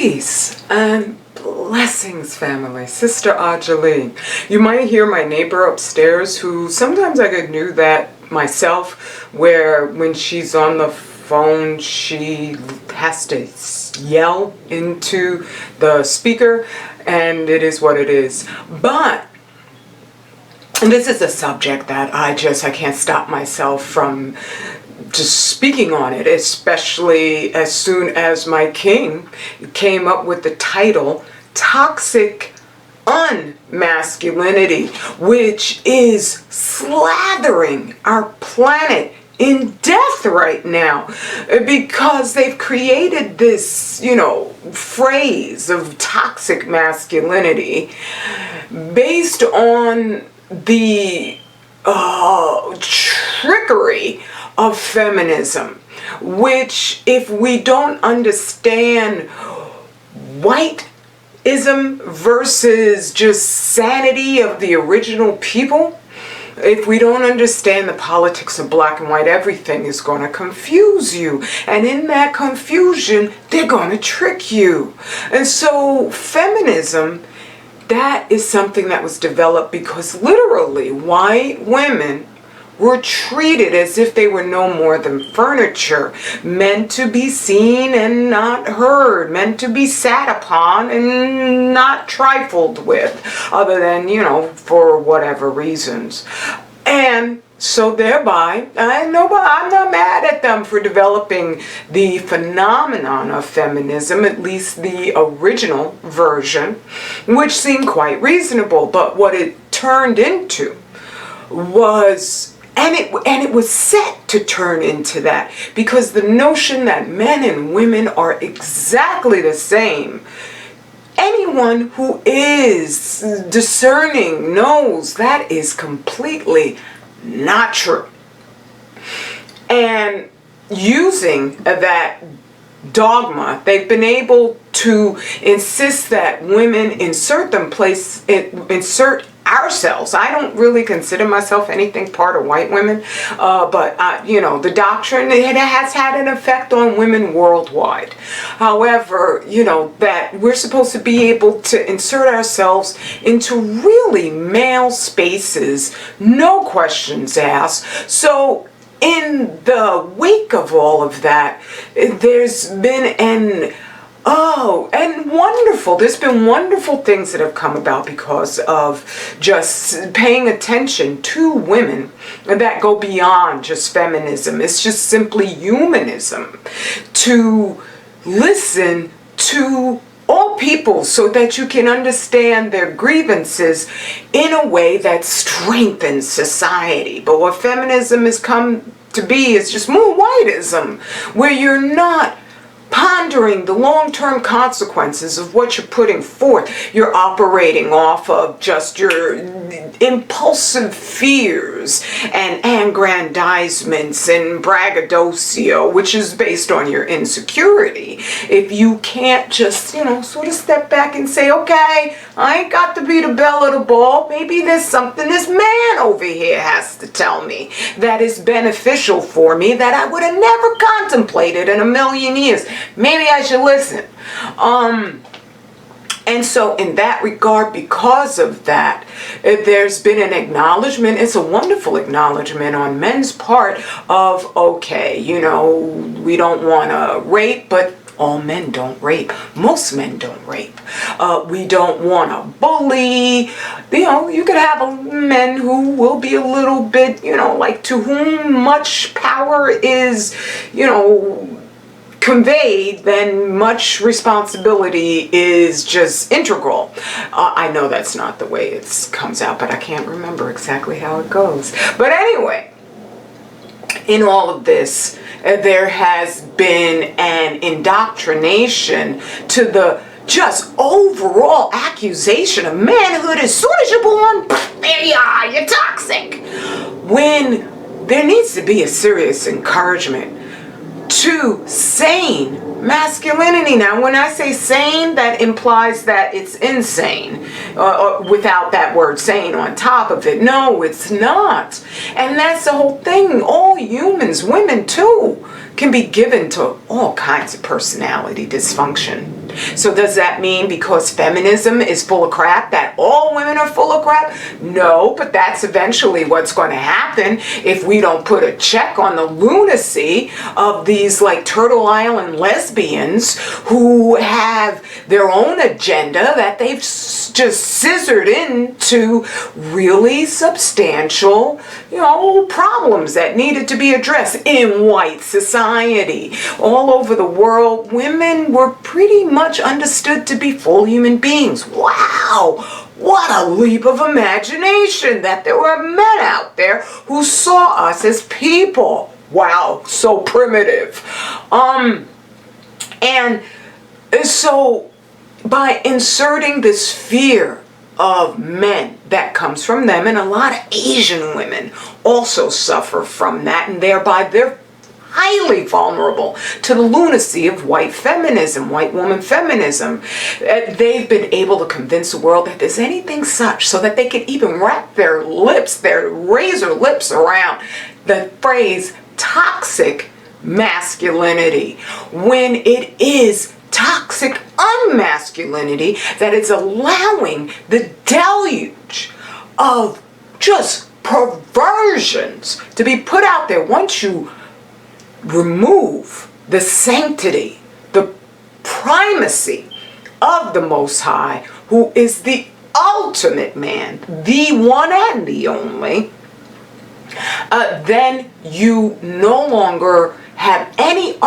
Peace and blessings, family. Sister Ajaleen. You might hear my neighbor upstairs, who sometimes I could do that myself, where when she's on the phone she has to yell into the speaker, and it is what it is. But this is a subject that I can't stop myself from just speaking on it, especially as soon as my king came up with the title Toxic UnMasculinity, which is slathering our planet in death right now, because they've created this, phrase of toxic masculinity based on the trickery of feminism, which, if we don't understand whiteism versus just sanity of the original people, if we don't understand the politics of black and white, everything is going to confuse you. And in that confusion, they're going to trick you. And so feminism, that is something that was developed because literally white women were treated as if they were no more than furniture, meant to be seen and not heard, meant to be sat upon and not trifled with, other than, for whatever reasons. And so thereby, I'm not mad at them for developing the phenomenon of feminism, at least the original version, which seemed quite reasonable. But what it turned into was, and it was set to turn into that, because the notion that men and women are exactly the same, anyone who is discerning knows that is completely not true. And using that dogma, they've been able to insist that women insert ourselves. I don't really consider myself anything part of white women, but the doctrine, it has had an effect on women worldwide. However, that we're supposed to be able to insert ourselves into really male spaces, no questions asked. So in the wake of all of that, there's been there's been wonderful things that have come about because of just paying attention to women that go beyond just feminism. It's just simply humanism, to listen to all people so that you can understand their grievances in a way that strengthens society. But what feminism has come to be is just more whiteism, where you're not pondering the long-term consequences of what you're putting forth. You're operating off of just your impulsive fears and aggrandizements and braggadocio, which is based on your insecurity. If you can't just, sort of step back and say, okay, I ain't got to be the belle of the ball. Maybe there's something this man over here has to tell me that is beneficial for me that I would have never contemplated in a million years. Maybe I should listen. And so in that regard, because of that, there's been an acknowledgement. It's a wonderful acknowledgement on men's part of, okay, we don't want to rape, but all men don't rape. Most men don't rape. We don't want to bully. You could have men who will be a little bit, like, to whom much power is, conveyed, then much responsibility is just integral. I know that's not the way it comes out, but I can't remember exactly how it goes. But anyway, in all of this, there has been an indoctrination to the just overall accusation of manhood. As soon as you're born, there you are, you're toxic. When there needs to be a serious encouragement to sane masculinity. Now, when I say sane, that implies that it's insane, without that word sane on top of it. No, it's not. And that's the whole thing. All humans, women too, can be given to all kinds of personality dysfunction. So does that mean because feminism is full of crap that all women are full of crap? No, but that's eventually what's going to happen if we don't put a check on the lunacy of these like Turtle Island lesbians who have their own agenda that they've just scissored into really substantial, problems that needed to be addressed in white society. All over the world, women were pretty much understood to be full human beings. Wow, what a leap of imagination that there were men out there who saw us as people. Wow, so primitive. And so by inserting this fear of men that comes from them, and a lot of Asian women also suffer from that, and thereby they're highly vulnerable to the lunacy of white feminism, white woman feminism. They've been able to convince the world that there's anything such, so that they can even wrap their lips, their razor lips, around the phrase toxic masculinity, when it is toxic unmasculinity that is allowing the deluge of just perversions to be put out there. Once you remove the sanctity, the primacy of the Most High, who is the ultimate man, the one and the only, then you no longer have any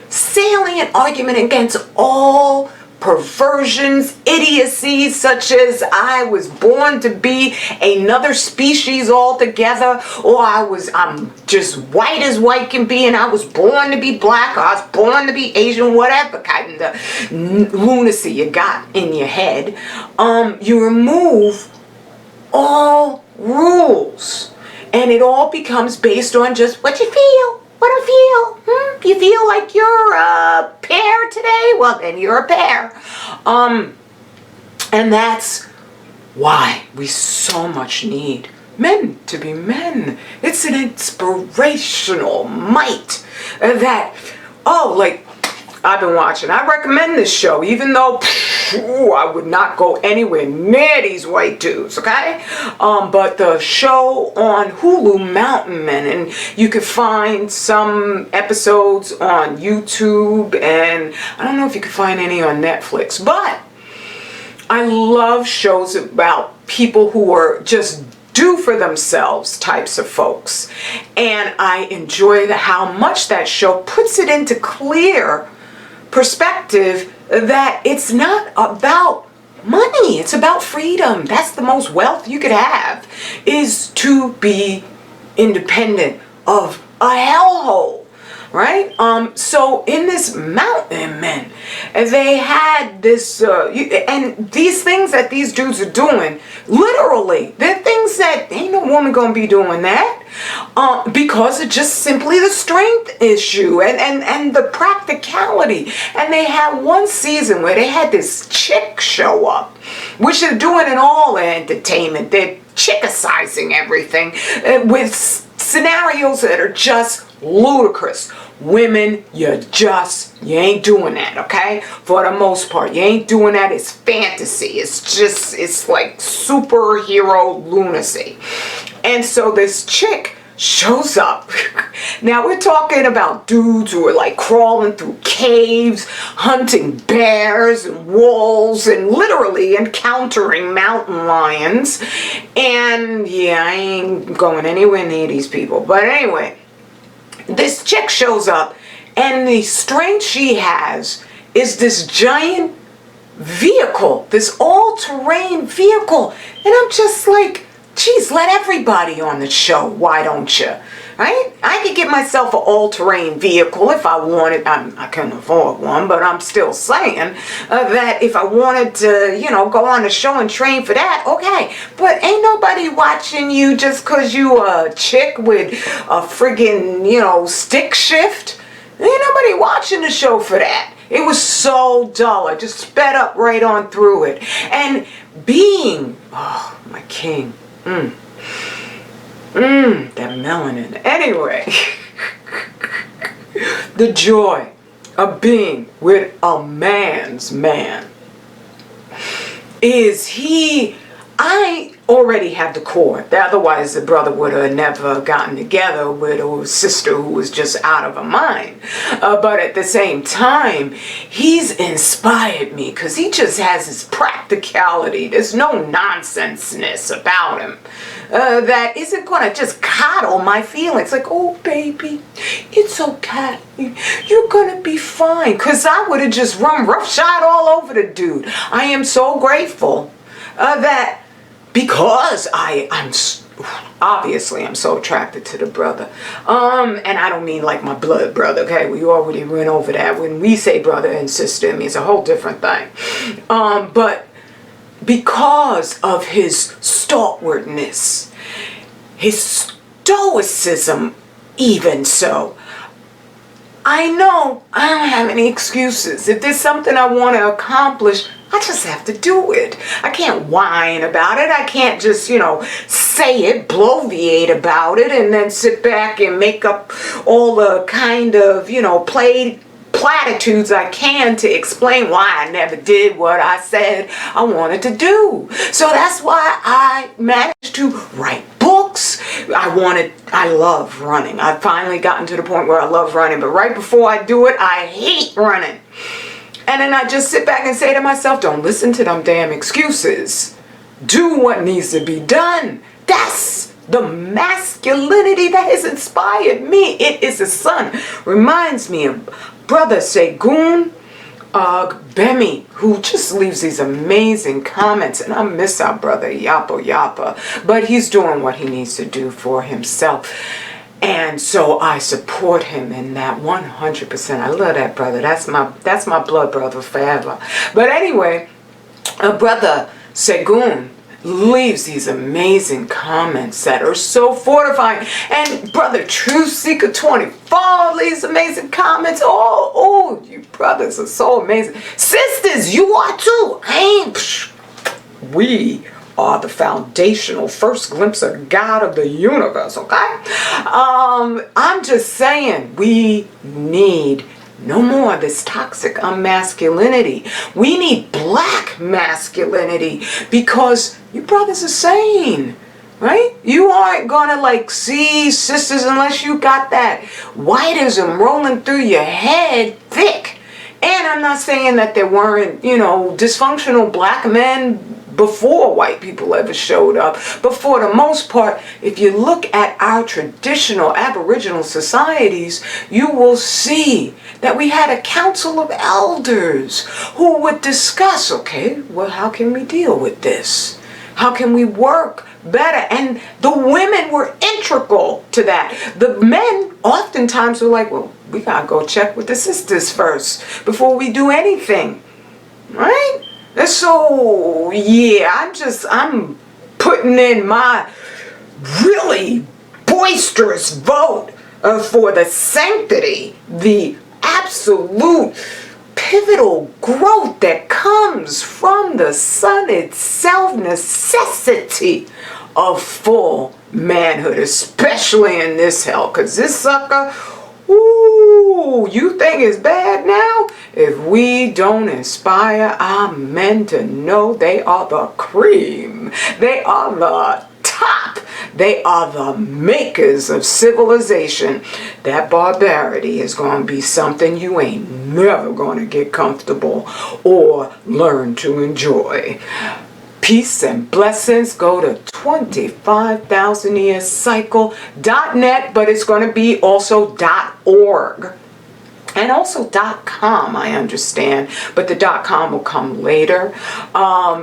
salient argument against all perversions, idiocies, such as I was born to be another species altogether, or I'm just white as white can be, and I was born to be black, or I was born to be Asian, whatever kind of lunacy you got in your head. You remove all rules, and it all becomes based on just what you feel. What do you feel? You feel like you're a pear today? Well, then you're a pear. And that's why we so much need men to be men. It's an inspirational might that, I've been watching. I recommend this show, even though I would not go anywhere near these white dudes, okay? But the show on Hulu, Mountain Men, and you can find some episodes on YouTube, and I don't know if you can find any on Netflix, but I love shows about people who are just do for themselves types of folks. And I enjoy how much that show puts it into clear perspective that it's not about money, it's about freedom. That's the most wealth you could have, is to be independent of a hellhole, right? So in this Mountain Men, they had this, and these things that these dudes are doing, literally, they're things that ain't no woman gonna be doing that, because it's just simply the strength issue and the practicality. And they had one season where they had this chick show up, which they're doing in all entertainment. They're chickicizing everything with scenarios that are just ludicrous. Women, you ain't doing that, okay? For the most part, you ain't doing that. It's fantasy. It's like superhero lunacy. And so this chick shows up. Now we're talking about dudes who are like crawling through caves, hunting bears and wolves, and literally encountering mountain lions. And yeah, I ain't going anywhere near these people. But anyway, this chick shows up, and the strength she has is this giant vehicle, this all-terrain vehicle. And I'm just like, geez, let everybody on the show, why don't you? Right? I could get myself an all-terrain vehicle if I wanted. I couldn't afford one, but I'm still saying that if I wanted to, go on a show and train for that, okay. But ain't nobody watching you just because you a chick with a friggin', stick shift. Ain't nobody watching the show for that. It was so dull. I just sped up right on through it. And being, oh, my king, that melanin. Anyway, the joy a being with a man's man is I already have the core. Otherwise, the brother would have never gotten together with a sister who was just out of her mind. But at the same time, he's inspired me because he just has his practicality. There's no nonsenseness about him that isn't going to just coddle my feelings. Like, oh, baby, it's okay. You're going to be fine. Because I would have just run roughshod all over the dude. I am so grateful that because I'm obviously I'm so attracted to the brother, and I don't mean like my blood brother, okay, we already went over that. When we say brother and sister, it means a whole different thing, but because of his stalwartness, his stoicism, even so, I know I don't have any excuses. If there's something I want to accomplish, I just have to do it. I can't whine about it. I can't just, say it, bloviate about it, and then sit back and make up all the kind of, platitudes I can to explain why I never did what I said I wanted to do. So that's why I managed to write books. I love running. I've finally gotten to the point where I love running, but right before I do it, I hate running. And then I just sit back and say to myself, don't listen to them damn excuses. Do what needs to be done. That's the masculinity that has inspired me. It is the sun. Reminds me of Brother Segun Bemi, who just leaves these amazing comments. And I miss our brother Yappa Yappa. But he's doing what he needs to do for himself. And so I support him in that 100%. I love that brother. That's my blood brother forever. But anyway, Brother Segun leaves these amazing comments that are so fortifying. And Brother Truth Seeker 24 leaves amazing comments. Oh, you brothers are so amazing. Sisters, you are too. We are the foundational first glimpse of God of the universe, okay? I'm just saying, we need no more of this toxic unmasculinity. We need black masculinity because you brothers are sane, right? You aren't gonna see sisters unless you got that whiteism rolling through your head thick. And I'm not saying that there weren't, dysfunctional black men before white people ever showed up. But for the most part, if you look at our traditional Aboriginal societies, you will see that we had a council of elders who would discuss, okay, well, how can we deal with this? How can we work better? And the women were integral to that. The men oftentimes were like, well, we gotta go check with the sisters first before we do anything, right? And so, yeah, I'm putting in my really boisterous vote for the sanctity, the absolute pivotal growth that comes from the sun itself, necessity of full manhood, especially in this hell, because this sucker, ooh, you think it's bad now? If we don't inspire our men to know they are the cream, they are the top, they are the makers of civilization, that barbarity is going to be something you ain't never going to get comfortable or learn to enjoy. Peace and blessings. Go to 25,000yearcycle.net, but it's going to be also .org. And also .com, I understand, but the .com will come later.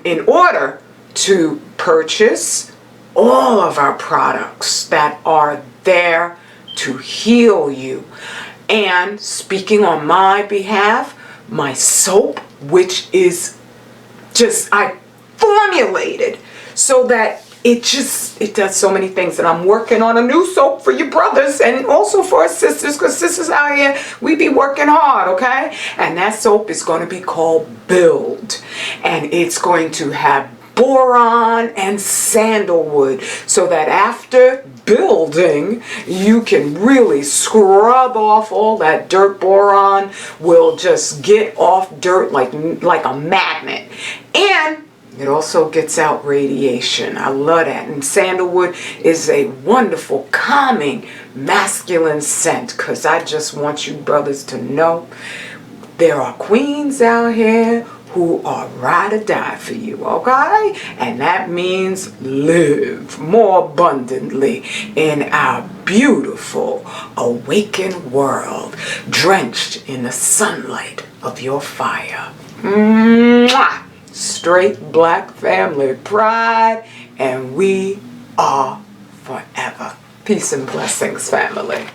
In order to purchase all of our products that are there to heal you. And speaking on my behalf, my soap, which is just, I formulated so that it does so many things. And I'm working on a new soap for you brothers and also for our sisters, because sisters out here, we be working hard, okay? And that soap is going to be called Build. And it's going to have boron and sandalwood, so that after building, you can really scrub off all that dirt. Boron will just get off dirt like a magnet. And it also gets out radiation. I love that. And sandalwood is a wonderful, calming, masculine scent, because I just want you brothers to know there are queens out here who are ride or die for you, okay? And that means live more abundantly in our beautiful, awakened world, drenched in the sunlight of your fire. Mwah! Straight black family pride, and we are forever. Peace and blessings, family.